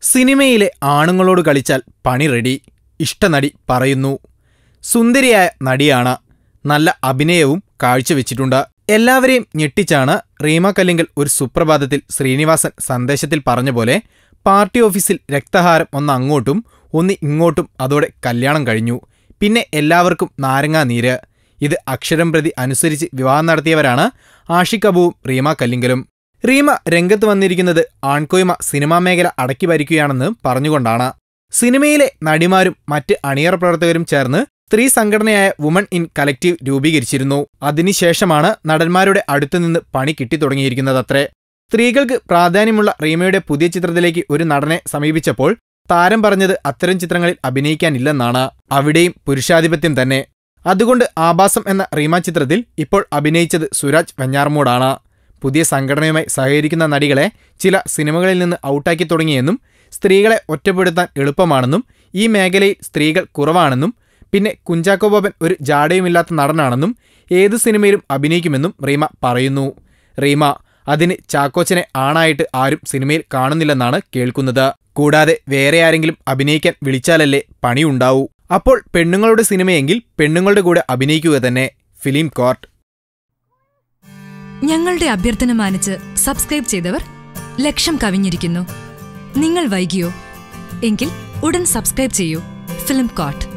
സിനിമയിലെ ആണുങ്ങളോട് കളിച്ചാൽ പണി റെഡി. ഇഷ്ടനടി പറയുന്നു. സുന്ദരിയായ നടിയാണ്. നല്ല അഭിനയവും കാഴ്ചവെച്ചിട്ടുണ്ട്. എല്ലാവരെയും ഞെട്ടിച്ചാണ് റീമ കല്ലിങ്കൽ ഒരു സുപ്രഭാതത്തിൽ ശ്രീനിവാസൻ സന്ദേശത്തിൽ പറഞ്ഞ പോലെ പാർട്ടി ഓഫീസിൽ രക്തഹാരം ഒന്ന് അങ്ങോട്ടും ഒന്ന് ഇങ്ങോട്ടും, അതോടെ കല്യാണം കഴിഞ്ഞു. പിന്നെ എല്ലാവർക്കും നാരങ്ങാ നീര്. ഇത് അക്ഷരം പ്രതി അനുസരിച്ച് വിവാഹം നടത്തിയവരാണ് ആഷിഖ് അബുവും റീമ കല്ലിങ്കലും. റീമ രംഗത്ത് വന്നിരിക്കുന്നത് ആൺകോയ്മ സിനിമാ മേഖല അടക്കി ഭരിക്കുകയാണെന്ന് പറഞ്ഞുകൊണ്ടാണ്. സിനിമയിലെ നടിമാരും മറ്റ് അണിയറ പ്രവർത്തകരും ചേർന്ന് സ്ത്രീ സംഘടനയായ വുമൺ ഇൻ കലക്റ്റീവ് രൂപീകരിച്ചിരുന്നു. അതിനുശേഷമാണ് നടന്മാരുടെ അടുത്തുനിന്ന് പണി കിട്ടിത്തുടങ്ങിയിരിക്കുന്നതത്രേ. സ്ത്രീകൾക്ക് പ്രാധാന്യമുള്ള റീമയുടെ പുതിയ ചിത്രത്തിലേക്ക് ഒരു നടനെ സമീപിച്ചപ്പോൾ താരം പറഞ്ഞത് അത്തരം ചിത്രങ്ങളിൽ അഭിനയിക്കാനില്ലെന്നാണ്. അവിടെയും പുരുഷാധിപത്യം തന്നെ. അതുകൊണ്ട് ആഭാസം എന്ന റീമ ചിത്രത്തിൽ ഇപ്പോൾ അഭിനയിച്ചത് സുരാജ് വെഞ്ഞാറമൂടാണ്. പുതിയ സംഘടനയുമായി സഹകരിക്കുന്ന നടികളെ ചില സിനിമകളിൽ നിന്ന് ഔട്ടാക്കി തുടങ്ങിയെന്നും സ്ത്രീകളെ ഒറ്റപ്പെടുത്താൻ എളുപ്പമാണെന്നും ഈ മേഖലയിൽ സ്ത്രീകൾ കുറവാണെന്നും പിന്നെ കുഞ്ചാക്കോ ബോബൻ ഒരു ജാടയുമില്ലാത്ത നടനാണെന്നും ഏത് സിനിമയിലും അഭിനയിക്കുമെന്നും റീമ പറയുന്നു. റീമ അതിന് ചാക്കോച്ചനെ ആണായിട്ട് ആരും സിനിമയിൽ കാണുന്നില്ലെന്നാണ് കേൾക്കുന്നത്. കൂടാതെ വേറെ ആരെങ്കിലും അഭിനയിക്കാൻ വിളിച്ചാലല്ലേ പണിയുണ്ടാവൂ. അപ്പോൾ പെണ്ണുങ്ങളുടെ സിനിമയെങ്കിൽ പെണ്ണുങ്ങളുടെ കൂടെ അഭിനയിക്കുക തന്നെ. Film court. ഞങ്ങളുടെ അഭ്യർത്ഥന മാനിച്ച് സബ്സ്ക്രൈബ് ചെയ്തവർ 1,00,000 കവിഞ്ഞിരിക്കുന്നു. നിങ്ങൾ വൈകിയോ? എങ്കിൽ ഉടൻ സബ്സ്ക്രൈബ് ചെയ്യൂ. Film court.